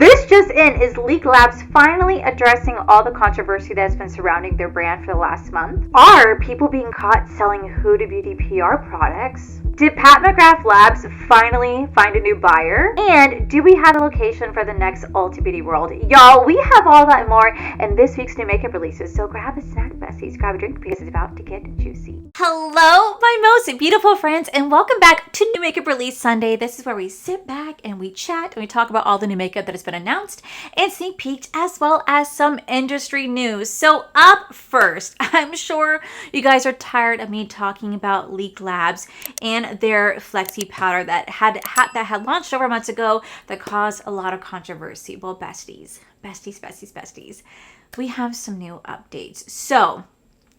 This just in, is Leak Labs finally addressing all the controversy that has been surrounding their brand for the last month? Are people being caught selling Huda Beauty PR products? Did Pat McGrath Labs finally find a new buyer? And do we have a location for the next Ulta Beauty World? Y'all, we have all that and more in this week's new makeup releases. So grab a snack, besties, grab a drink because it's about to get juicy. Hello, my most beautiful friends, and welcome back to New Makeup Release Sunday. This is where we sit back and we chat and we talk about all the new makeup that has been announced and sneak peeked, as well as some industry news. So up first, I'm sure you guys are tired of me talking about Leak Labs and their flexi powder that had launched over months ago that caused a lot of controversy. Well, besties, we have some new updates. So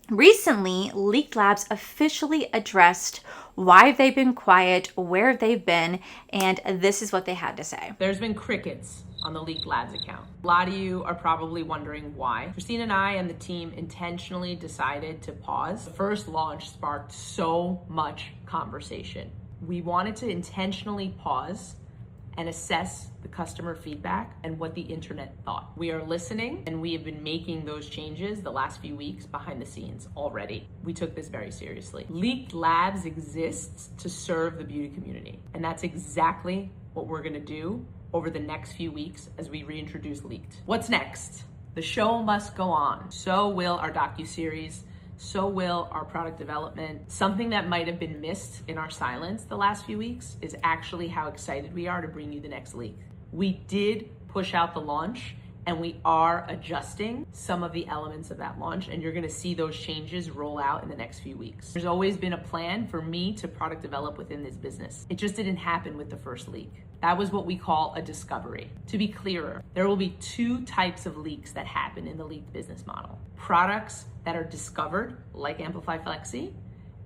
recently, Leak Labs officially addressed why they've been quiet, where they've been, and this is what they had to say. There's been crickets on the Leak Labs account. A lot of you are probably wondering why. Christine and I and the team intentionally decided to pause. The first launch sparked so much conversation. We wanted to intentionally pause and assess the customer feedback and what the internet thought. We are listening, and we have been making those changes the last few weeks behind the scenes already. We took this very seriously. Leak Labs exists to serve the beauty community, and that's exactly what we're gonna do over the next few weeks as we reintroduce Leaked. What's next? The show must go on. So will our docuseries. So will our product development. Something that might have been missed in our silence the last few weeks is actually how excited we are to bring you the next leak. We did push out the launch, and we are adjusting some of the elements of that launch, and you're gonna see those changes roll out in the next few weeks. There's always been a plan for me to product develop within this business. It just didn't happen with the first leak. That was what we call a discovery. To be clearer, there will be two types of leaks that happen in the leaked business model. Products that are discovered, like Amplify Flexi,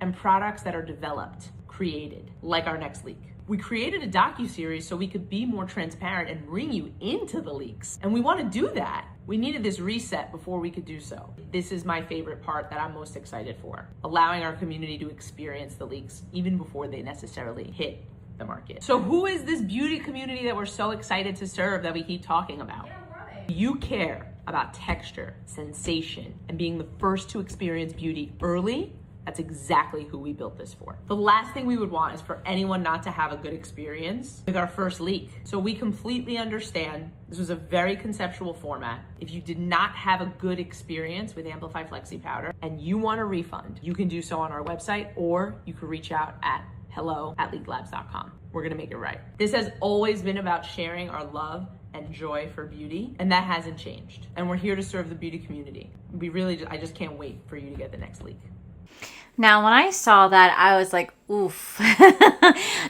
and products that are developed, created, like our next leak. We created a docuseries so we could be more transparent and bring you into the leaks. And we want to do that. We needed this reset before we could do so. This is my favorite part that I'm most excited for, allowing our community to experience the leaks even before they necessarily hit the market. So who is this beauty community that we're so excited to serve that we keep talking about? Yeah, right. You care about texture, sensation, and being the first to experience beauty early. That's exactly who we built this for. The last thing we would want is for anyone not to have a good experience with our first leak. So we completely understand this was a very conceptual format. If you did not have a good experience with Amplify Flexi Powder and you want a refund, you can do so on our website, or you can reach out at hello@leaklabs.com. We're gonna make it right. This has always been about sharing our love and joy for beauty, and that hasn't changed. And we're here to serve the beauty community. I just can't wait for you to get the next leak. Now, when I saw that, I was like, oof.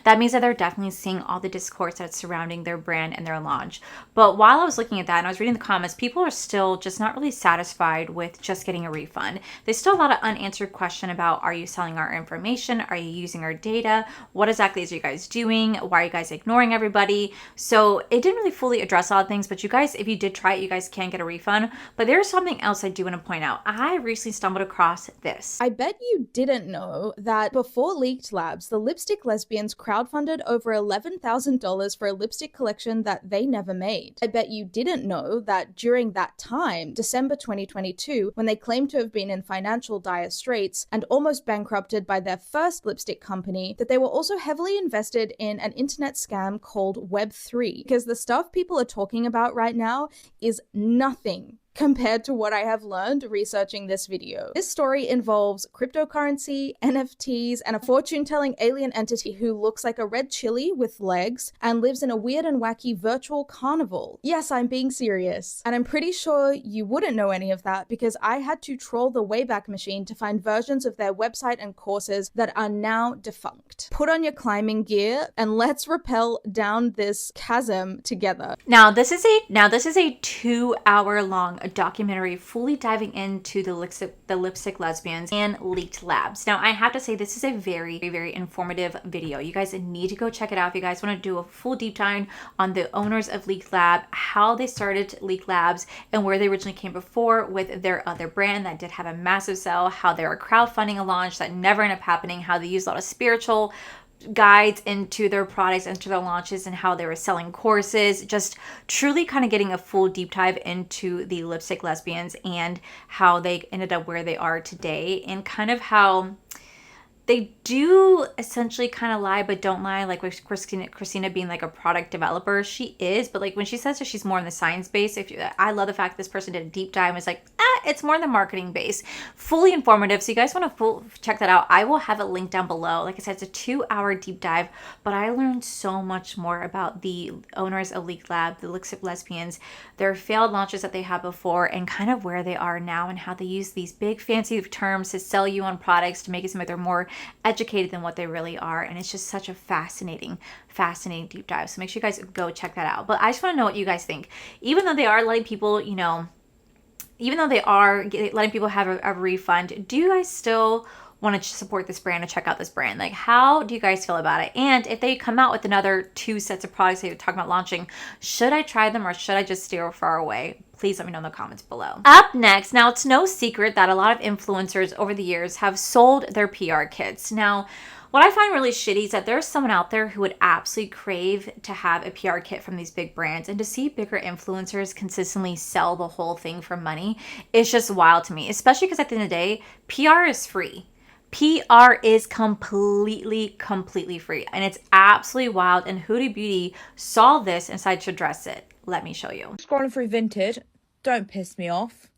That means that they're definitely seeing all the discourse that's surrounding their brand and their launch. But while I was looking at that and I was reading the comments, people are still just not really satisfied with just getting a refund. There's still a lot of unanswered question about, are you selling our information? Are you using our data? What exactly is you guys doing? Why are you guys ignoring everybody? So it didn't really fully address all the things, but you guys, if you did try it, you guys can get a refund. But there's something else I do want to point out. I recently stumbled across this. I bet you didn't know that before Leaked Labs, the Lipstick Lesbians crowdfunded over $11,000 for a lipstick collection that they never made. I bet you didn't know that during that time, December 2022, when they claimed to have been in financial dire straits and almost bankrupted by their first lipstick company, that they were also heavily invested in an internet scam called Web3. Because the stuff people are talking about right now is nothing compared to what I have learned researching this video. This story involves cryptocurrency, NFTs, and a fortune-telling alien entity who looks like a red chili with legs and lives in a weird and wacky virtual carnival. Yes, I'm being serious. And I'm pretty sure you wouldn't know any of that because I had to troll the Wayback Machine to find versions of their website and courses that are now defunct. Put on your climbing gear and let's rappel down this chasm together. Now this is a 2-hour long documentary fully diving into the lipstick lesbians and Leaked Labs. Now I have to say this is a very, very informative video. You guys need to go check it out if you guys want to do a full deep dive on the owners of Leaked Lab, how they started Leaked Labs, and where they originally came before with their other brand that did have a massive sell, how they were crowdfunding a launch that never ended up happening, how they used a lot of spiritual guides into their products, into their launches, and how they were selling courses, just truly kind of getting a full deep dive into the lipstick lesbians and how they ended up where they are today, and kind of how they do essentially kind of lie but don't lie, like with Christina being like a product developer. She is, but like when she says that she's more in the science base, I love the fact this person did a deep dive and was like, it's more in the marketing base. Fully informative. So you guys want to check that out. I will have it linked down below. Like I said, it's a 2-hour deep dive, but I learned so much more about the owners of Leak Lab, the lipstick lesbians, their failed launches that they had before, and kind of where they are now, and how they use these big fancy terms to sell you on products to make it seem like they're more educated than what they really are. And it's just such a fascinating deep dive. So make sure you guys go check that out. But I just want to know what you guys think. Even though they are letting people, even though they are letting people have a refund, do you guys still want to support this brand and check out this brand? Like, how do you guys feel about it? And if they come out with another 2 sets of products they were talking about launching, should I try them or should I just steer far away? Please let me know in the comments below. Up next, now it's no secret that a lot of influencers over the years have sold their PR kits. Now, what I find really shitty is that there's someone out there who would absolutely crave to have a PR kit from these big brands, and to see bigger influencers consistently sell the whole thing for money is just wild to me, especially because at the end of the day, PR is free. PR is completely free, and it's absolutely wild, and Huda Beauty saw this and decided to address it. Let me show you. Scrolling through Vinted, don't piss me off.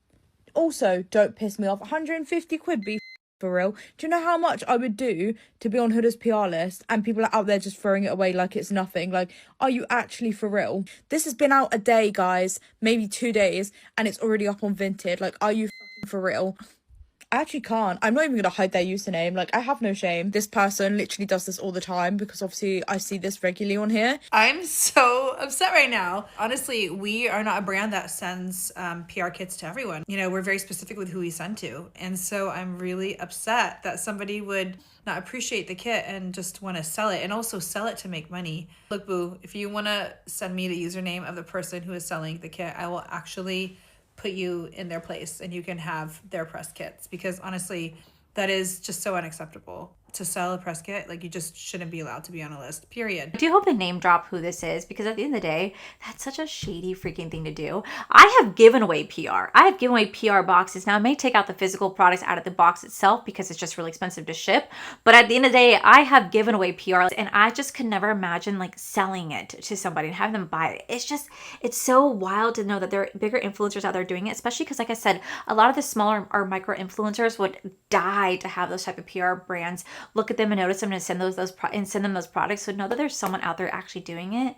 Also, don't piss me off. 150 quid, be for real. Do you know how much I would do to be on Huda's PR list, and people are out there just throwing it away like it's nothing? Like, are you actually for real? This has been out a day, guys, maybe 2 days, and it's already up on Vinted. Like, are you for real? I actually can't. I'm not even going to hide their username. Like, I have no shame. This person literally does this all the time because obviously I see this regularly on here. I'm so upset right now. Honestly, we are not a brand that sends PR kits to everyone. We're very specific with who we send to. And so I'm really upset that somebody would not appreciate the kit and just want to sell it, and also sell it to make money. Look, boo, if you want to send me the username of the person who is selling the kit, I will actually put you in their place and you can have their press kits, because honestly, that is just so unacceptable. To sell a press kit, like, you just shouldn't be allowed to be on a list, period. I do hope they name drop who this is, because at the end of the day, that's such a shady freaking thing to do. I have given away PR. I have given away PR boxes. Now, I may take out the physical products out of the box itself because it's just really expensive to ship. But at the end of the day, I have given away PR, and I just could never imagine like selling it to somebody and having them buy it. It's so wild to know that there are bigger influencers out there doing it, especially because, like I said, a lot of the smaller or micro influencers would die to have those type of PR brands look at them and notice them and send them those products. So know that there's someone out there actually doing it.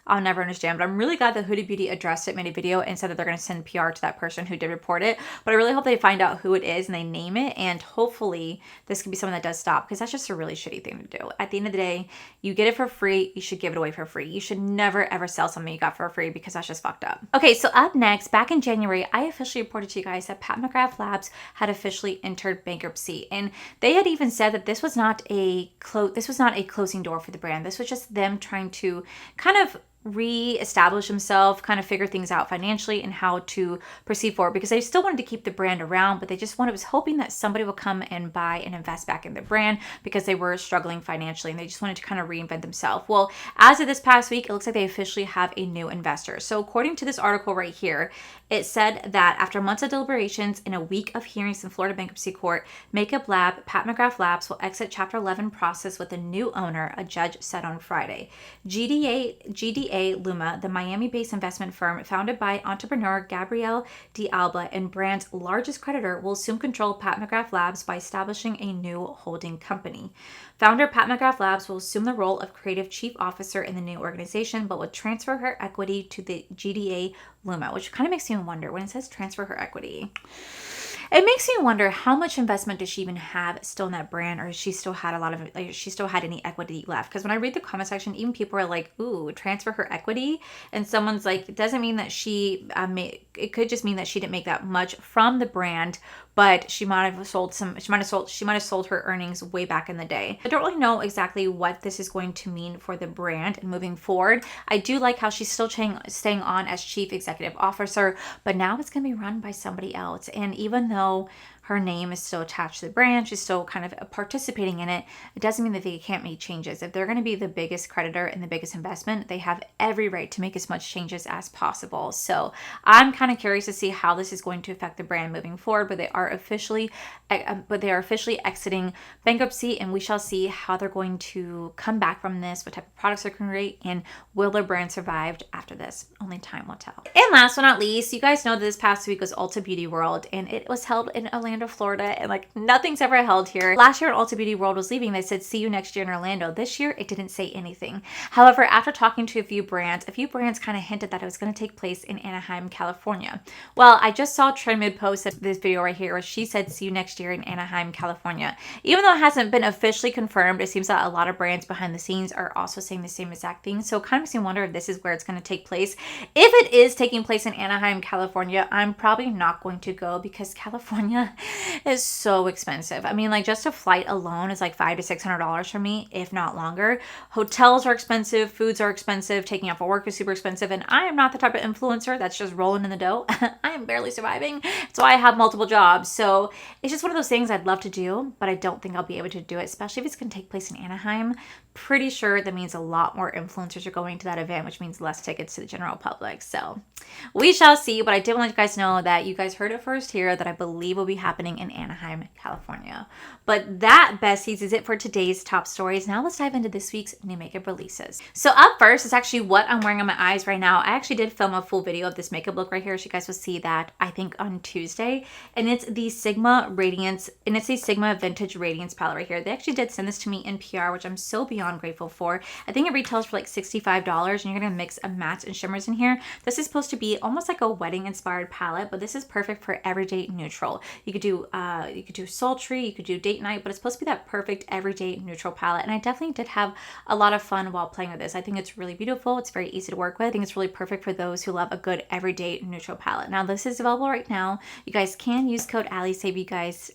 I'll never understand, but I'm really glad that Huda Beauty addressed it, made a video, and said that they're going to send PR to that person who did report it. But I really hope they find out who it is and they name it, and hopefully this can be someone that does stop, because that's just a really shitty thing to do. At the end of the day, you get it for free, you should give it away for free. You should never ever sell something you got for free, because that's just fucked up. Okay, so up next, back in January, I officially reported to you guys that Pat McGrath Labs had officially entered bankruptcy, and they had even said that this was not a closing door for the brand. This was just them trying to kind of re-establish himself, kind of figure things out financially and how to proceed forward, because they still wanted to keep the brand around, but they just was hoping that somebody will come and buy and invest back in the brand, because they were struggling financially and they just wanted to kind of reinvent themselves. Well, as of this past week, it looks like they officially have a new investor. So according to this article right here, it said that after months of deliberations and a week of hearings in Florida bankruptcy court, makeup lab Pat McGrath Labs will exit Chapter 11 process with a new owner, a judge said on Friday. GDA Luma, the Miami-based investment firm founded by entrepreneur Gabrielle D'Alba and brand's largest creditor, will assume control of Pat McGrath Labs by establishing a new holding company. Founder Pat McGrath Labs will assume the role of creative chief officer in the new organization, but will transfer her equity to the GDA Luma, which kind of makes me wonder when it says transfer her equity. It makes me wonder how much investment does she even have still in that brand, or she still had she still had any equity left? Because when I read the comment section, even people are like, "Ooh, transfer her equity," and someone's like, "It doesn't mean that she it could just mean that she didn't make that much from the brand, but she might have sold her earnings way back in the day." I don't really know exactly what this is going to mean for the brand and moving forward. I do like how she's still staying on as chief executive officer, but now it's going to be run by somebody else. And even though her name is still attached to the brand, she's still kind of participating in it, it doesn't mean that they can't make changes. If they're going to be the biggest creditor and the biggest investment, they have every right to make as much changes as possible. So I'm kind of curious to see how this is going to affect the brand moving forward, but they are officially exiting bankruptcy, and we shall see how they're going to come back from this, what type of products they're going to create, and will their brand survive after this? Only time will tell. And last but not least, you guys know that this past week was Ulta Beauty World, and it was held in Orlando, Florida, and like nothing's ever held here. Last year when Ulta Beauty World was leaving, they said see you next year in Orlando. This year it didn't say anything. However, after talking to a few brands kind of hinted that it was going to take place in Anaheim, California. Well, I just saw Trendmid post this video right here where she said see you next year in Anaheim, California. Even though it hasn't been officially confirmed, it seems that a lot of brands behind the scenes are also saying the same exact thing. So it kind of makes me wonder if this is where it's going to take place. If it is taking place in Anaheim, California, I'm probably not going to go because California is so expensive. I mean, like just a flight alone is like $500 to $600 for me, if not longer. Hotels are expensive, foods are expensive, taking out for work is super expensive, and I am not the type of influencer that's just rolling in the dough. I am barely surviving. That's why I have multiple jobs. So it's just one of those things I'd love to do, but I don't think I'll be able to do it, especially if it's going to take place in Anaheim. Pretty sure that means a lot more influencers are going to that event, which means less tickets to the general public. So we shall see, but I did want to let you guys know that you guys heard it first here, that I believe will be happening in Anaheim, California. But that, besties, is it for today's top stories. Now let's dive into this week's new makeup releases. So up first is actually what I'm wearing on my eyes right now. I actually did film a full video of this makeup look right here, so you guys will see that, I think, on Tuesday. And it's the Sigma Radiance, and it's a Sigma Vintage Radiance palette right here. They actually did send this to me in PR, which I'm so beyond grateful for. I think it retails for like $65, and you're gonna mix a mattes and shimmers in here. This is supposed to be almost like a wedding inspired palette, but this is perfect for everyday neutral. You could do sultry, you could do date night, but it's supposed to be that perfect everyday neutral palette. And I definitely did have a lot of fun while playing with this. I think it's really beautiful. It's very easy to work with. I think it's really perfect for those who love a good everyday neutral palette. Now this is available right now. You guys can use code Allie, save you guys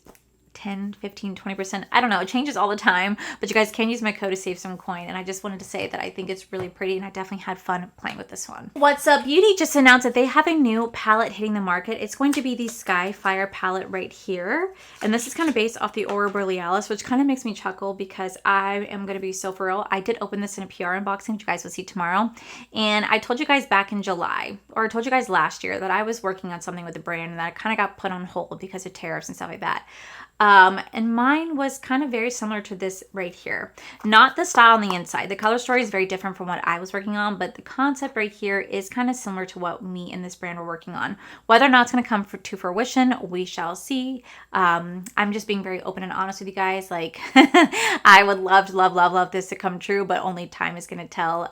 10, 15, 20%. I don't know. It changes all the time, but you guys can use my code to save some coin. And I just wanted to say that I think it's really pretty, and I definitely had fun playing with this one. What's Up Beauty just announced that they have a new palette hitting the market. It's going to be the Skyfire palette right here. And this is kind of based off the Aurora Borealis, which kind of makes me chuckle because I am going to be so for real. I did open this in a PR unboxing, which you guys will see tomorrow. And I told you guys back in July, or I told you guys last year, that I was working on something with the brand and that I kind of got put on hold because of tariffs and stuff like that. And mine was kind of very similar to this right here. Not the style on the inside. The color story is very different from what I was working on, but the concept right here is kind of similar to what me and this brand were working on. Whether or not it's going to come to fruition, we shall see. I'm just being very open and honest with you guys. Like, I would love this to come true, but only time is going to tell.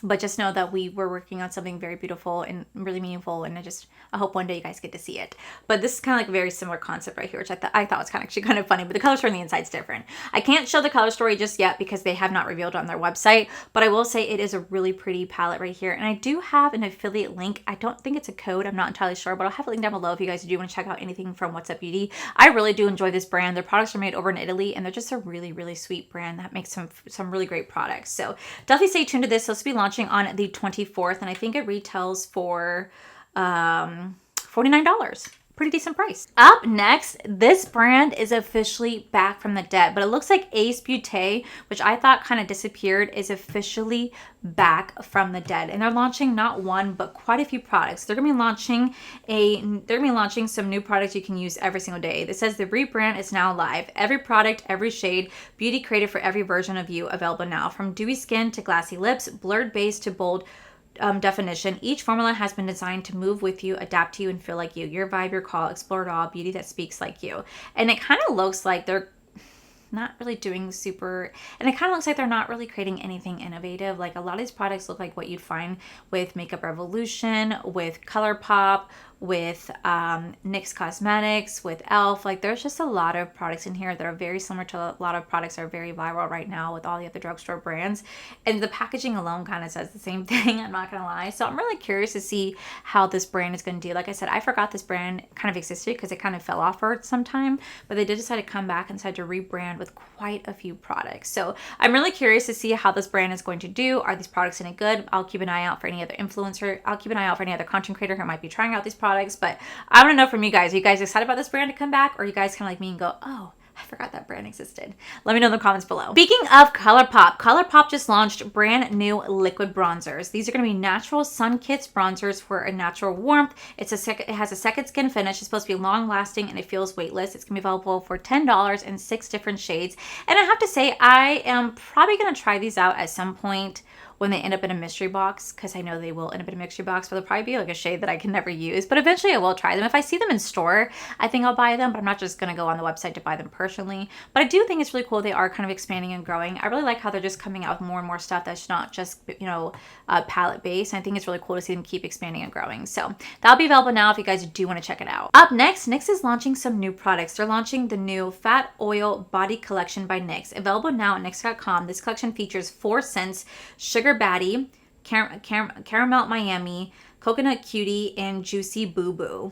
But just know that we were working on something very beautiful and really meaningful, and I hope one day you guys get to see it. But this is kind of like a very similar concept right here, which I thought was actually kind of funny, but the color story on the inside is different. I can't show the color story just yet because they have not revealed it on their website, but I will say it is a really pretty palette right here. And I do have an affiliate link. I don't think it's a code. I'm not entirely sure, but I'll have a link down below if you guys do want to check out anything from What's Up Beauty. I really do enjoy this brand. Their products are made over in Italy, and they're just a really, really sweet brand that makes some really great products. So definitely stay tuned to this. This will be launching on the 24th, and I think it retails for $49. Pretty decent price. Up next, this brand is officially back from the dead, but it looks like Ace Beauté, which I thought kind of disappeared, is officially back from the dead. And they're launching not one, but quite a few products. They're gonna be launching some new products you can use every single day. It says the rebrand is now live. Every product, every shade, beauty created for every version of you, available now. From dewy skin to glassy lips, blurred base to bold definition, each formula has been designed to move with you, adapt to you, and feel like you. Your vibe, your call, explore it all, beauty that speaks like you. And it kind of looks like they're not really doing super, and it kind of looks like they're not really creating anything innovative. Like, a lot of these products look like what you'd find with Makeup Revolution, with ColourPop, with NYX Cosmetics, with e.l.f. Like, there's just a lot of products in here that are very similar to a lot of products that are very viral right now with all the other drugstore brands. And the packaging alone kind of says the same thing, I'm not gonna lie. So I'm really curious to see how this brand is gonna do. Like I said, I forgot this brand kind of existed because it kind of fell off for some time, but they did decide to come back and decide to rebrand with quite a few products. So I'm really curious to see how this brand is going to do. Are these products any good? I'll keep an eye out for any other influencer. I'll keep an eye out for any other content creator who might be trying out these products products, but I want to know from you guys. Are you guys excited about this brand to come back, or are you guys kind of like me and go, oh, I forgot that brand existed? Let me know in the comments below. Speaking of ColourPop just launched brand new liquid bronzers. These are going to be natural sun kits bronzers for a natural warmth. It has a second skin finish. It's supposed to be long lasting and it feels weightless. It's going to be available for $10 in 6 different shades. And I have to say, I am probably going to try these out at some point when they end up in a mystery box, because I know they will end up in a mystery box, but they'll probably be like a shade that I can never use. But eventually I will try them. If I see them in store, I think I'll buy them, but I'm not just going to go on the website to buy them personally. But I do think it's really cool. They are kind of expanding and growing. I really like how they're just coming out with more and more stuff that's not just, you know, palette based. I think it's really cool to see them keep expanding and growing. So that'll be available now if you guys do want to check it out. Up next, NYX is launching some new products. They're launching the new Fat Oil Body Collection by NYX. Available now at NYX.com. This collection features 4 scents: Sugar Baddie, Caramel Miami, Coconut Cutie, and Juicy Boo Boo.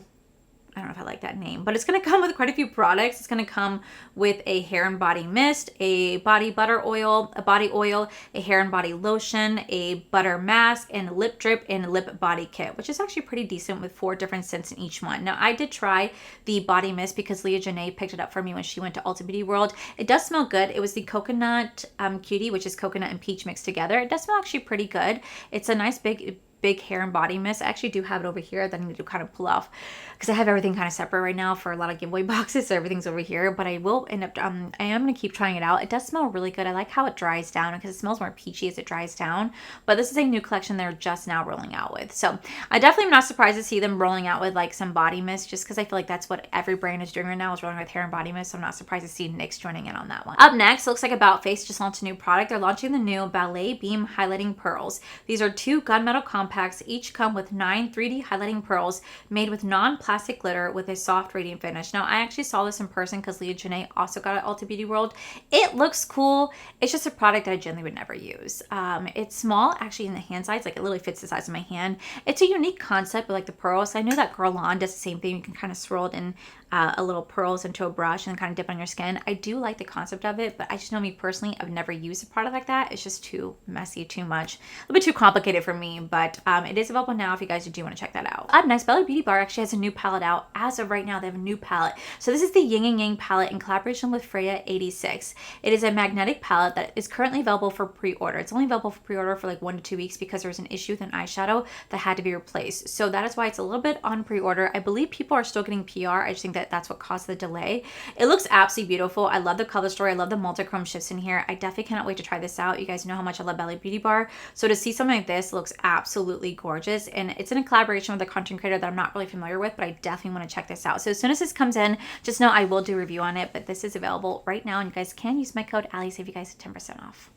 I don't know if I like that name, but it's going to come with quite a few products. It's going to come with a hair and body mist, a body butter oil, a body oil, a hair and body lotion, a butter mask, and a lip drip and lip body kit, which is actually pretty decent with 4 different scents in each one. Now, I did try the body mist because Leah Janae picked it up for me when she went to Ulta Beauty World. It does smell good. It was the Coconut Cutie, which is coconut and peach mixed together. It does smell actually pretty good. It's a nice big hair and body mist. I actually do have it over here that I need to kind of pull off because I have everything kind of separate right now for a lot of giveaway boxes, so everything's over here, but I will end up, I am going to keep trying it out. It does smell really good. I like how it dries down because it smells more peachy as it dries down, but this is a new collection they're just now rolling out with. So I definitely am not surprised to see them rolling out with like some body mist, just because I feel like that's what every brand is doing right now, is rolling with hair and body mist. So I'm not surprised to see NYX joining in on that one. Up next, looks like About Face just launched a new product. They're launching the new Ballet Beam Highlighting Pearls. These are 2 gunmetal compacts. Each come with 9 3D highlighting pearls made with non-plastic glitter with a soft radiant finish. Now, I actually saw this in person because Leah Janae also got it at Ulta Beauty World. It looks cool. It's just a product that I generally would never use. It's small actually in the hand size, like it literally fits the size of my hand. It's a unique concept with like the pearls. I know that Girl On does the same thing. You can kind of swirl it in a little pearls into a brush and kind of dip on your skin. I do like the concept of it, but I just know me personally, I've never used a product like that. It's just too messy, too much, a little bit too complicated for me, but it is available now if you guys do want to check that out. Up next, Bella Beauty Bar actually has a new palette out. As of right now, they have a new palette. So this is the Yin and Yang palette in collaboration with Freya 86. It is a magnetic palette that is currently available for pre-order. It's only available for pre-order for like 1 to 2 weeks because there was an issue with an eyeshadow that had to be replaced. So that is why it's a little bit on pre-order. I believe people are still getting PR. I just think that that's what caused the delay. It looks absolutely beautiful. I love the color story. I love the multi-chrome shifts in here. I definitely cannot wait to try this out. You guys know how much I love Bella Beauty Bar. So to see something like this looks absolutely gorgeous. And it's in a collaboration with a content creator that I'm not really familiar with, but I definitely want to check this out. So as soon as this comes in, just know I will do a review on it, but this is available right now and you guys can use my code Allie, save you guys 10% off.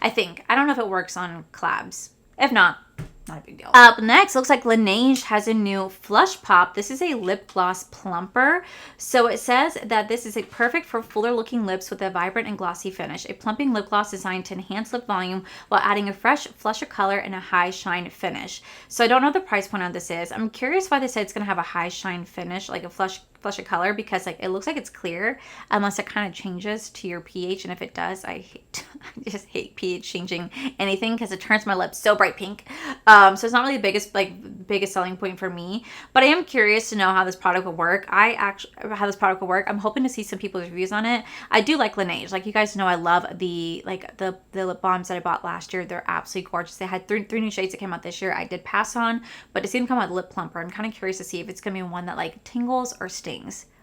I think. I don't know if it works on collabs. If not a big deal. Up next, looks like Laneige has a new Flush Pop. This is a lip gloss plumper. So it says that this is perfect for fuller looking lips with a vibrant and glossy finish. A plumping lip gloss designed to enhance lip volume while adding a fresh flush of color and a high shine finish. So I don't know what the price point on this is. I'm curious why they said it's going to have a high shine finish, like a flush of color, because like it looks like it's clear unless it kind of changes to your pH, and if it does, I just hate pH changing anything because it turns my lips so bright pink. So it's not really the biggest selling point for me, but I am curious to know how this product will work. I'm hoping to see some people's reviews on it. I do like Laneige. Like you guys know, I love the lip balms that I bought last year. They're absolutely gorgeous. They had three new shades that came out this year. I did pass on, but to see them come out with lip plumper, I'm kind of curious to see if it's gonna be one that like tingles or stings.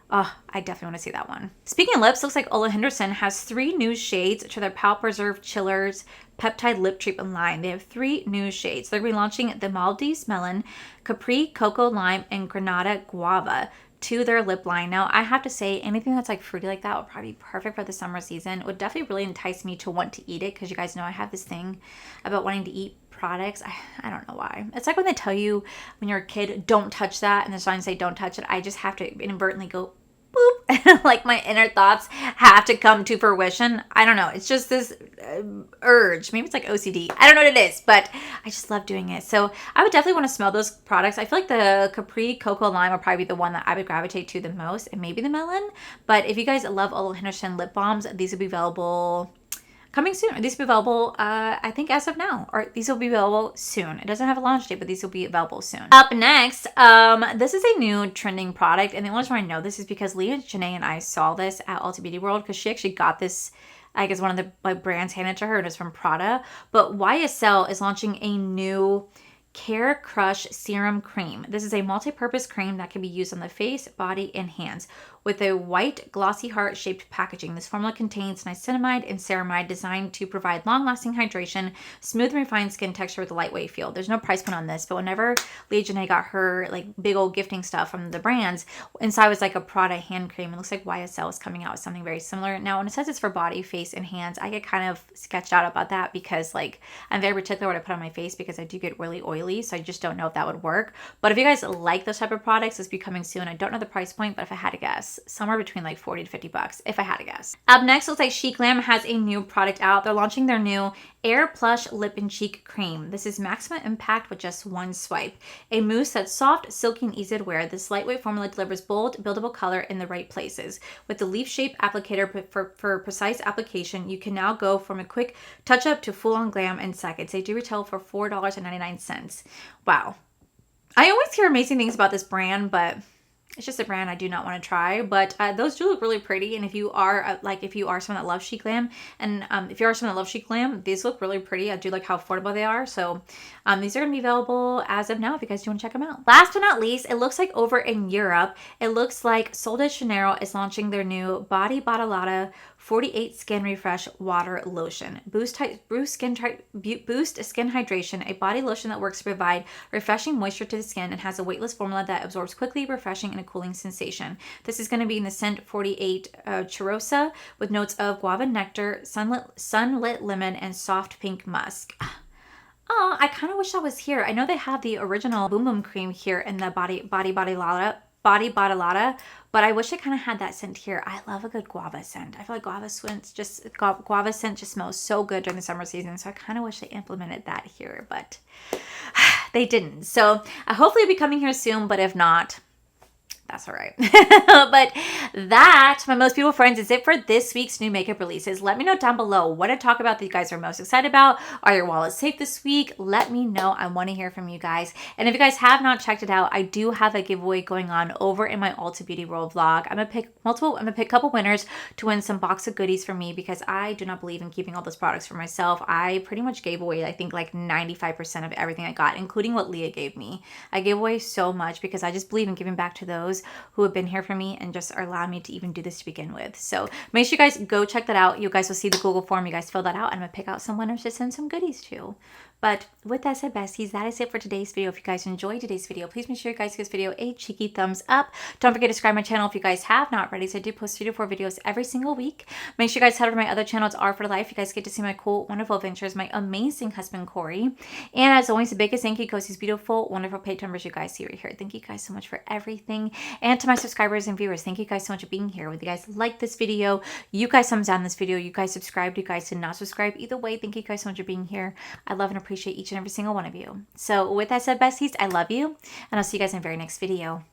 Oh, I definitely want to see that one. Speaking of lips, looks like Ole Henderson has 3 new shades to their Power Preserve Chillers Peptide Lip Treatment line. They have 3 new shades. They're relaunching the Maldives Melon, Capri Cocoa Lime, and Granada Guava to their lip line. Now, I have to say, anything that's like fruity like that would probably be perfect for the summer season. It would definitely really entice me to want to eat it because you guys know I have this thing about wanting to eat products. I don't know why. It's like when they tell you when you're a kid, don't touch that, and the signs say don't touch it. I just have to inadvertently go boop. Like my inner thoughts have to come to fruition. I don't know. It's just this urge. Maybe it's like OCD. I don't know what it is, but I just love doing it. So I would definitely want to smell those products. I feel like the Capri Cocoa Lime would probably be the one that I would gravitate to the most, and maybe the melon. But if you guys love Ole Henderson lip balms, these would be available coming soon. These will be available, I think, as of now, or these will be available soon. It doesn't have a launch date, but these will be available soon. Up next, this is a new trending product, and the only reason I know this is because Leah, Janae, and I saw this at Ulta Beauty World because she actually got this. I guess one of the brands handed to her, and it's from Prada. But YSL is launching a new Care Crush Serum Cream. This is a multi-purpose cream that can be used on the face, body, and hands. With a white, glossy heart-shaped packaging, this formula contains niacinamide and ceramide designed to provide long-lasting hydration, smooth and refined skin texture with a lightweight feel. There's no price point on this, but whenever Leah Janae got her like big old gifting stuff from the brands, inside was like a Prada hand cream. It looks like YSL is coming out with something very similar. Now, when it says it's for body, face, and hands, I get kind of sketched out about that because like I'm very particular what I put on my face because I do get really oily, so I just don't know if that would work. But if you guys like those type of products, this will be coming soon. I don't know the price point, but if I had to guess, somewhere between like 40 to 50 bucks, if I had to guess. Up next, looks like Chic Glam has a new product out. They're launching their new Air Plush Lip and Cheek Cream. This is maximum impact with just one swipe. A mousse that's soft, silky, and easy to wear. This lightweight formula delivers bold, buildable color in the right places. With the leaf shape applicator for precise application, you can now go from a quick touch-up to full-on glam in seconds. They do retail for $4.99. Wow. I always hear amazing things about this brand, but it's just a brand I do not want to try, but those do look really pretty. And if you are if you are someone that loves Chic Glam, and if you are someone that loves Chic Glam, these look really pretty. I do like how affordable they are. So these are going to be available as of now if you guys do want to check them out. Last but not least, it looks like over in Europe, it looks like Sol de Janeiro is launching their new Body Bottlata 48 Skin Refresh Water Lotion. Boost skin hydration, a body lotion that works to provide refreshing moisture to the skin and has a weightless formula that absorbs quickly, refreshing, and a cooling sensation. This is going to be in the scent 48 Cheirosa with notes of guava nectar, sunlit lemon, and soft pink musk. Oh, I kind of wish I was here. I know they have the original Boom Boom cream here in the Body Bottlata, but I wish it kind of had that scent here. I love a good guava scent. I feel like guava scent just smells so good during the summer season, so I kind of wish they implemented that here, but they didn't. So hopefully it'll be coming here soon, but if not, that's all right. But that, my most beautiful friends, is it for this week's new makeup releases. Let me know down below what to talk about that you guys are most excited about. Are your wallets safe this week? Let me know. I want to hear from you guys. And if you guys have not checked it out, I do have a giveaway going on over in my Ulta Beauty World vlog. I'm gonna pick a couple winners to win some box of goodies from me because I do not believe in keeping all those products for myself. I pretty much gave away, I think, like 95% of everything I got, including what Leah gave me. I gave away so much because I just believe in giving back to those who have been here for me and just are allowing me to even do this to begin with. So make sure you guys go check that out. You guys will see the Google form. You guys fill that out and I'm gonna pick out some winners to send some goodies to. But with that said, besties, that is it for today's video. If you guys enjoyed today's video, please make sure you guys give this video a cheeky thumbs up. Don't forget to subscribe to my channel if you guys have not already. So I do post 3 to 4 videos every single week. Make sure you guys head over to my other channel. It's R for Life. You guys get to see my cool, wonderful adventures, my amazing husband, Corey. And as always, the biggest thank you goes to these beautiful, wonderful paid members you guys see right here. Thank you guys so much for everything. And to my subscribers and viewers, thank you guys so much for being here. Whether you guys like this video, you guys thumbs down this video, you guys subscribed, you guys did not subscribe. Either way, thank you guys so much for being here. I love and appreciate each and every single one of you. So with that said, besties, I love you, and I'll see you guys in the very next video.